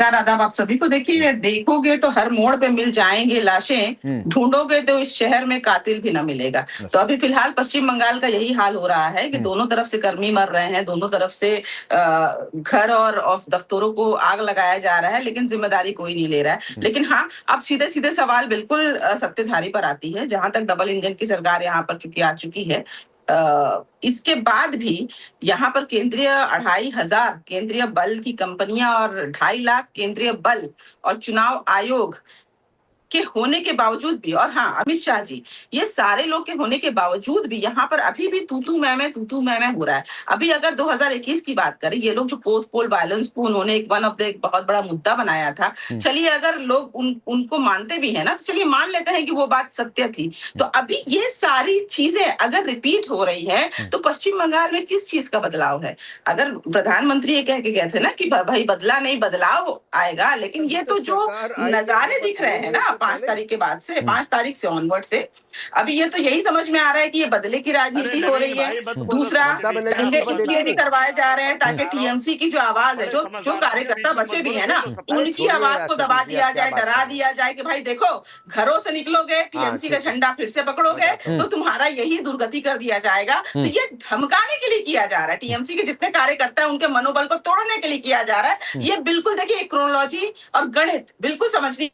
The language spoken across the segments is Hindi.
यार आदाब आप सभी को। देखिए, देखोगे तो हर मोड़ पे मिल जाएंगे लाशें, ढूंढोगे तो इस शहर में कातिल भी ना मिलेगा। तो अभी फिलहाल पश्चिम बंगाल का यही हाल हो रहा है कि दोनों तरफ से कर्मी मर रहे हैं, दोनों तरफ से घर और दफ्तरों को आग लगाया जा रहा है, लेकिन जिम्मेदारी कोई नहीं ले रहा है। लेकिन हाँ, अब सीधे सीधे सवाल बिल्कुल सत्ताधारी पर आती है। जहां तक डबल इंजन की सरकार यहाँ पर चूंकि आ चुकी है, इसके बाद भी यहाँ पर केंद्रीय 2500 केंद्रीय बल की कंपनियां और 2.5 लाख केंद्रीय बल और चुनाव आयोग के होने के बावजूद भी, और हाँ, अमित शाह जी, ये सारे लोग के होने के बावजूद भी यहाँ पर अभी भी तू तू मैं हो रहा है। अभी अगर 2021 की बात करें, ये लोग जो पोस्ट पोल वायलेंस को उन्होंने एक बहुत बड़ा मुद्दा बनाया था, चलिए अगर लोग उनको मानते भी है ना, तो चलिए मान लेते हैं कि वो बात सत्य थी। तो अभी ये सारी चीजें अगर रिपीट हो रही है, तो पश्चिम बंगाल में किस चीज का बदलाव है? अगर प्रधानमंत्री ये कह के गए थे ना कि भाई बदला नहीं, बदलाव आएगा, लेकिन ये तो जो नजारे दिख रहे हैं ना 5 तारीख के बाद से, 5 तारीख से ऑनवर्ड से, अभी ये तो यही समझ में आ रहा है कि ये बदले की राजनीति हो रही है। दूसरा, दंगे इसलिए भी करवाए जा रहे हैं ताकि टीएमसी की जो आवाज है, जो कार्यकर्ता बचे भी है ना, उनकी आवाज को दबा दिया जाए, डरा दिया जाए कि भाई देखो, घरों से निकलोगे, टीएमसी का झंडा फिर से पकड़ोगे तो तुम्हारा यही दुर्गति कर दिया जाएगा। तो ये धमकाने के लिए किया जा रहा है, टीएमसी के जितने कार्यकर्ता है उनके मनोबल को तोड़ने के लिए किया जा रहा है। ये बिल्कुल देखिए, क्रोनोलॉजी और गणित बिल्कुल समझनी,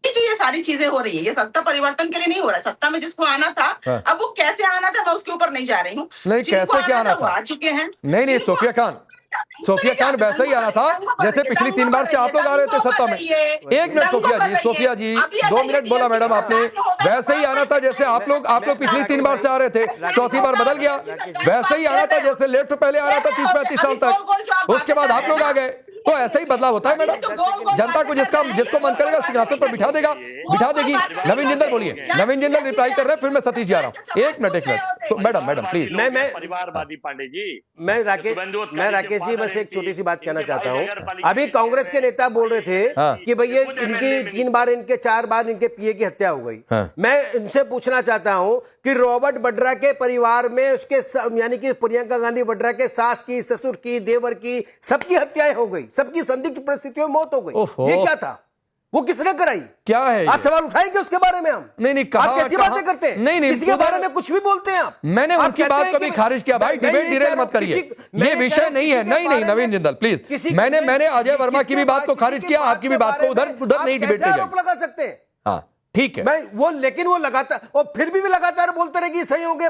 जो ये सारी चीजें हो रही है, ये सत्ता परिवर्तन के लिए नहीं हो रहा है। सत्ता में जिसको आना था, अब वो कैसे आना था मैं उसके ऊपर नहीं जा रही हूँ। नहीं, कैसे क्या आना था, आ चुके हैं। नहीं, सोफिया खान वैसे ही आना था जैसे पिछली 3 बार से आप लोग आ रहे थे सत्ता में। 1 मिनट सोफिया जी 2 मिनट बोला मैडम आपने। वैसे ही आना था जैसे आप लोग पिछली 3 बार से आ रहे थे, चौथी बार बदल गया। वैसे ही आना था जैसे लेफ्ट पहले आ रहा था 30-35 साल तक, उसके बाद आप लोग आ गए। तो ऐसा ही बदलाव होता है मैडम। जनता को जिसको मन करेगा सिंहासन पर बिठा देगी। नवीन जिंदल बोलिए, नवीन जिंदल रिप्लाई कर रहे हैं, फिर मैं सतीश जा रहा हूँ। 1 मिनट मैडम प्लीज। मैं परिवारवादी पांडे जी, मैं राकेश जी बस एक छोटी सी बात कहना चाहता हूं। अभी कांग्रेस के नेता बोल रहे थे कि भैया इनकी 3 बार 4 बार इनके पीए की हत्या हो गई। मैं इनसे पूछना चाहता हूं कि रॉबर्ट वड्रा के परिवार में उसके यानी कि प्रियंका गांधी वड्रा के सास की, ससुर की, देवर की, सबकी हत्याएं हो गई, सबकी संदिग्ध परिस्थितियों में मौत हो गई। ये क्या था? वो किसने कराई? क्या है? आज सवाल उठाएंगे उसके बारे में हम। नहीं, आप कैसी बातें करते हैं? नहीं, इसके बारे में कुछ भी बोलते हैं आप। मैंने उनकी बात को भी खारिज किया। भाई डिबेट डिरेल मत करिए, ये विषय नहीं है। नहीं नवीन जिंदल प्लीज, मैंने अजय वर्मा की भी बात को खारिज किया, आपकी भी बात को उधर नहीं डिबेट लगा सकते हैं। हाँ ठीक है, लेकिन वो लगातार, और फिर भी लगातार बोलते रहे कि सहयोग है।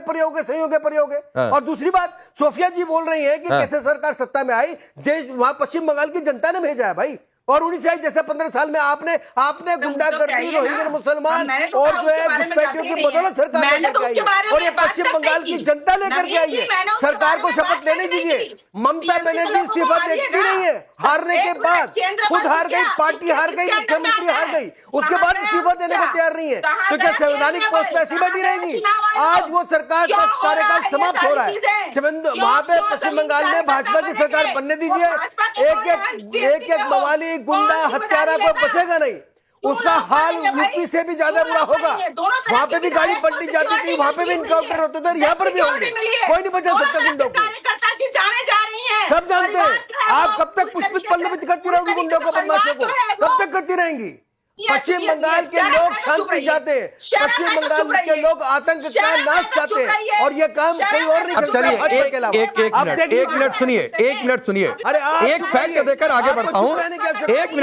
और दूसरी बात, सोफिया जी बोल रही है कि कैसे सरकार सत्ता में आई, देश वहां पश्चिम बंगाल की जनता ने भेजा है भाई। और 19 जैसे 15 साल में आपने गुंडागर्दी, रोहिंग्या मुसलमान और जो है घुसपैठियों की बदौलत सरकार लेकर आई है, और ये पश्चिम बंगाल की जनता लेकर के आई है। सरकार को शपथ लेने दीजिए। ममता बनर्जी इस्तीफा देखती नहीं है, हारने के बाद खुद हार गई, पार्टी हार गई, मुख्यमंत्री हार गई, उसके बाद इस्तीफा देने को तैयार नहीं है। तो क्या संवैधानिक पोस्ट पे ऐसी बैठी रहेंगी? आज वो सरकार का कार्यकाल समाप्त हो रहा है। वहां पे पश्चिम बंगाल में भाजपा की सरकार बनने दीजिए। एक मवाली, गुंडा, हत्यारा कोई बचेगा नहीं। उसका हाल यूपी से भी ज्यादा बुरा होगा। वहां पे भी गाड़ी पलटी जाती थी, वहां पे भी इनकाउंटर होते थे, यहाँ पर भी होंगे। कोई नहीं बचा सकता गुंडों को। सब जानते हैं। आप कब तक पुष्पित पल्लवित करती रहोगी गुंडों को, बदमाशों को? कब तक करती रहेंगी? पश्चिम बंगाल के लोग शांति चाहते हैं, पश्चिम बंगाल के लोग आतंक का नाश चाहते हैं, और ये काम कोई और नहीं करता। चलिए एक मिनट सुनिए, एक फैक्ट देकर आगे बढ़ता हूं। एक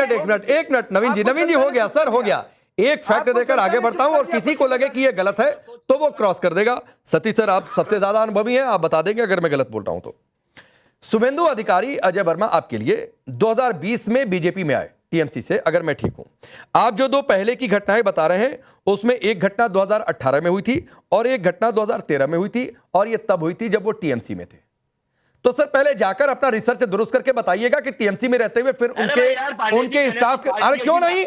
मिनट नवीन जी हो गया सर, हो गया। एक फैक्ट देकर आगे बढ़ता हूं, और किसी को लगे कि ये गलत है तो वो क्रॉस कर देगा। सतीश सर, आप सबसे ज्यादा अनुभवी हैं, आप बता देंगे अगर मैं गलत बोल रहा हूं तो। शुभेंदु अधिकारी, अजय वर्मा आपके लिए 2020 में बीजेपी में आए टीएमसी से, अगर मैं ठीक हूं। आप जो 2 पहले की घटनाएं बता रहे हैं, उसमें एक घटना 2018 में हुई थी और एक घटना 2013 में हुई थी, और ये तब हुई थी जब वो टीएमसी में थे। तो सर पहले जाकर अपना रिसर्च दुरुस्त करके बताइएगा कि टीएमसी में रहते हुए फिर उनके स्टाफ के, अरे क्यों नहीं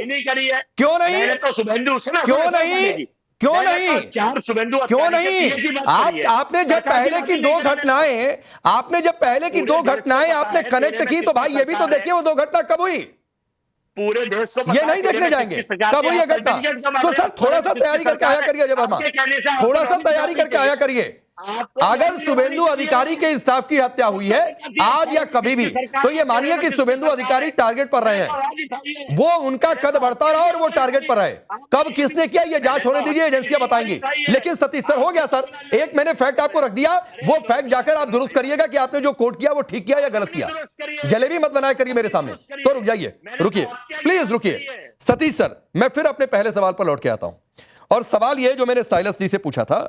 आपने जब पहले की दो घटनाएं आपने कनेक्ट की, तो भाई ये भी तो देखिए वो 2 घटना कब हुई। पूरे देश को ये नहीं देखने जाएंगे कब हुई ये घटना। तो सर थोड़ा सा तैयारी करके आया करिए अजय वर्मा, थोड़ा सा तैयारी करके आया करिए। अगर शुभेंदु अधिकारी के स्टाफ की हत्या हुई है आज या कभी भी, तो ये मानिए कि शुभेंदु अधिकारी टारगेट पर रहे हैं, वो उनका कद बढ़ता रहा और वो टारगेट पर रहे। कब किसने किया ये जांच होने दीजिए, एजेंसियां बताएंगी। लेकिन सतीश सर, हो गया सर, एक मैंने फैक्ट आपको रख दिया, वो फैक्ट जाकर आप दुरुस्त करिएगा कि आपने जो कोट किया वो ठीक किया या गलत किया। जलेबी मत बनाया करिए मेरे सामने। तो रुक जाइए, रुकिए, प्लीज रुकिए। सतीश सर, मैं फिर अपने पहले सवाल पर लौट के आता हूं, और सवाल यह जो मैंने साइलस जी से पूछा था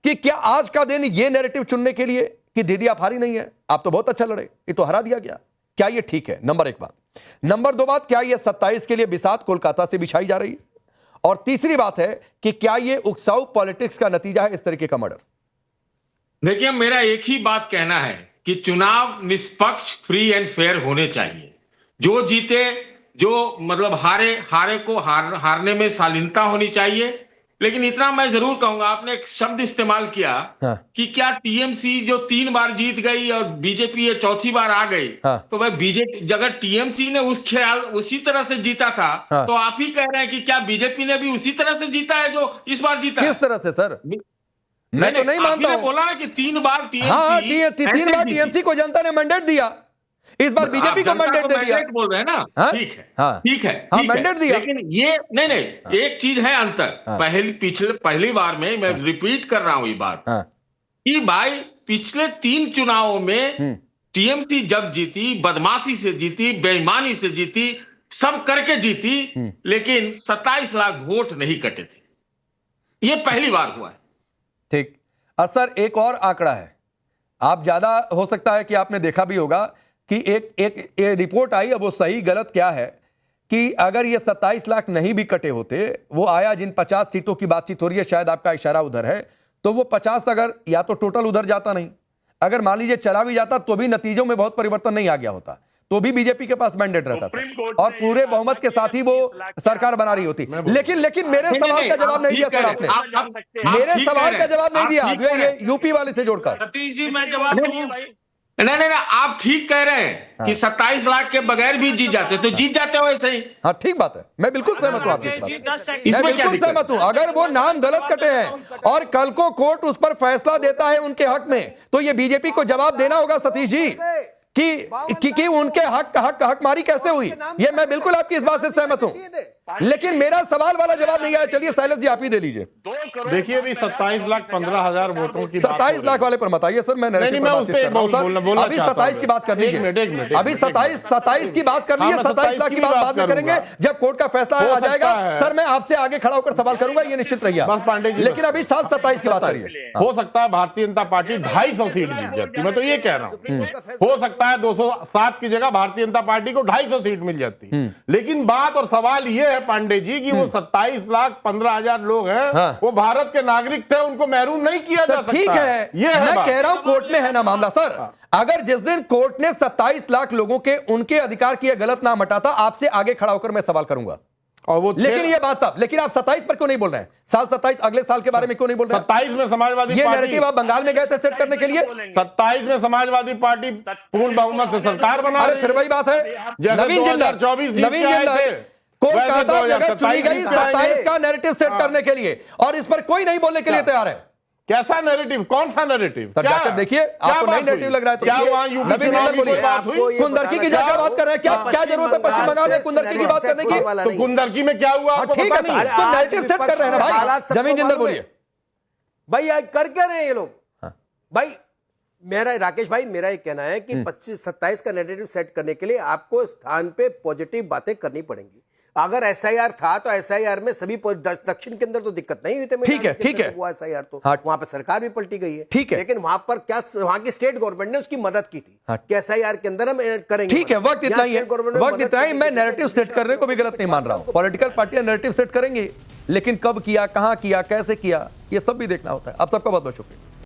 कि क्या आज का दिन ये नैरेटिव चुनने के लिए कि दीदी आप हारी नहीं है, आप तो बहुत अच्छा लड़े, ये तो हरा दिया गया, क्या ये ठीक है? नंबर एक बात। नंबर दो बात, क्या ये 27 के लिए बिसात कोलकाता से बिछाई जा रही है? और तीसरी बात है कि क्या ये उकसाऊ पॉलिटिक्स का नतीजा है इस तरीके का मर्डर? देखिए, मेरा एक ही बात कहना है कि चुनाव निष्पक्ष, फ्री एंड फेयर होने चाहिए। जो जीते, जो मतलब हारे को हारने में शालीनता होनी चाहिए। लेकिन इतना मैं जरूर कहूंगा, आपने एक शब्द इस्तेमाल किया कि क्या टीएमसी जो 3 बार जीत गई और बीजेपी ये चौथी बार आ गई, तो भाई बीजेपी अगर टीएमसी ने उसी तरह से जीता था, तो आप ही कह रहे हैं कि क्या बीजेपी ने भी उसी तरह से जीता है जो इस बार जीता? किस तरह से सर? मैं तो नहीं मानता हूं। बोला ना कि 3 बार तीन बार टीएमसी को जनता ने मैंडेट दिया, इस बार बीजेपी को मैंडेट दे दिया। बोल रहे हैं ना, ठीक है, ठीक है, मैंडेट दिया। लेकिन ये नहीं, एक चीज है अंतर। पहली बार में मैं रिपीट कर रहा हूं ये बात कि भाई पिछले 3 चुनावों में टीएमसी जब जीती, बदमाशी से जीती, बेईमानी से जीती, सब करके जीती, लेकिन 27 लाख वोट नहीं कटे थे। ये पहली बार हुआ है। ठीक। और सर एक और आंकड़ा है, आप ज्यादा हो सकता है कि आपने देखा भी होगा कि एक रिपोर्ट आई है, वो सही गलत क्या है, कि अगर ये 27 लाख नहीं भी कटे होते, वो आया जिन 50 सीटों की बातचीत हो रही है, शायद आपका इशारा उधर है, तो वो 50 अगर या तो टोटल उधर जाता नहीं, अगर मान लीजिए चला भी जाता तो भी नतीजों में बहुत परिवर्तन नहीं आ गया होता, तो भी बीजेपी के पास मैंडेट रहता सर, और पूरे बहुमत के साथ ही वो सरकार बना रही होती। लेकिन मेरे सवाल का जवाब नहीं दिया सर आपने, मेरे सवाल का जवाब नहीं दिया, ये यूपी वाले से जोड़कर। सतीश जी, मैं जवाब दूं? नहीं, आप ठीक कह रहे हैं कि 27 लाख के बगैर भी जीत जाते, तो जीत जाते हो ऐसे ही। हाँ ठीक बात है, मैं बिल्कुल सहमत हूँ आपकी इस बात से, मैं बिल्कुल सहमत हूँ। अगर वो नाम गलत कटे हैं और कल को कोर्ट उस पर फैसला देता है उनके हक में, तो ये बीजेपी को जवाब देना होगा सतीश जी कि उनके हक मारी कैसे हुई। ये मैं बिल्कुल आपकी इस बात से सहमत हूं, लेकिन मेरा सवाल वाला जवाब नहीं आया। चलिए साइलस जी आप ही दे लीजिए। देखिए, अभी 27,15,000 वोटों की 27 लाख वाले पर मत आइए सर, मैं अभी 27 की बात कर लीजिए, अभी 27 की बात कर लीजिए, 27 लाख की बात बाद में करेंगे जब कोर्ट का फैसला आ जाएगा। सर मैं आपसे आगे खड़ा होकर सवाल करूंगा, ये निश्चित रहिए बस पांडे जी, लेकिन अभी 27 की बात करिए। हो सकता है भारतीय जनता पार्टी 250 सीट जीत जाती, मैं तो ये कह रहा हूं। हो सकता है 207 की जगह भारतीय जनता पार्टी को 250 सीट मिल जाती, लेकिन बात और सवाल ये है पांडे जी कि वो 27,15,000 लोग हैं, वो भारत के नागरिक थे, उनको महरूम नहीं किया जा सकता। ठीक है, ये मैं कह रहा हूं कोर्ट में है ना मामला सर। अगर जिस दिन कोर्ट ने 27 लाख लोगों के उनके अधिकार की गलत नाम हटाता, आपसे आगे खड़ा होकर मैं सवाल करूंगा। और वो लेकिन ये बात तब, लेकिन आप 27 पर क्यों नहीं बोल रहे हैं? 27 अगले साल के बारे में क्यों नहीं बोल रहे हैं? 27 में समाजवादी ये नैरेटिव आप बंगाल में गए थे सेट करने के लिए। 27 में समाजवादी पार्टी पूर्ण बहुमत से सरकार बना, अरे फिर वही बात है, नवीन जिंदल कोलकाता जगह चुनी गई 27 का नैरेटिव सेट करने के लिए, और इस पर कोई नहीं बोलने के लिए तैयार है। कैसा नैरेटिव? कौन सा नैरेटिव? सर जाकर देखिए, आपको नई नैरेटिव लग रहा है तो नवीन जिंदल बोलिए, कुंदरकी की जाकर बात कर रहे हैं, क्या जरूरत है पश्चिम बंगाल में कुंदरकी की बात करने की? तो कुंदरकी में क्या हुआ? ठीक है, तो नैरेटिव सेट कर रहे हैं भाई। नवीन जिंदल बोलिए भाई, कर क्या रहे हैं ये लोग? भाई मेरा राकेश भाई, मेरा एक कहना है कि 27 का नैरेटिव सेट करने के लिए आपको स्थान पे पॉजिटिव बातें करनी पड़ेंगी। अगर एसआईआर था तो एसआईआर में सभी दक्षिण के अंदर तो दिक्कत नहीं हुई थी, ठीक है, वो एसआईआर तो वहां पर सरकार भी पलटी गई है, ठीक है, लेकिन वहां पर क्या वहां की स्टेट गवर्नमेंट ने उसकी मदद की थी कि एसआईआर के अंदर हम करेंगे। ठीक है, वक्त इतना ही है, वक्त इतना ही। मैं नैरेटिव सेट करने को भी गलत नहीं मान रहा हूं, पॉलिटिकल पार्टियां नैरेटिव सेट करेंगी, लेकिन कब किया, कहां किया, कैसे किया, ये सब भी देखना होता है। आप सबका बहुत बहुत शुक्रिया।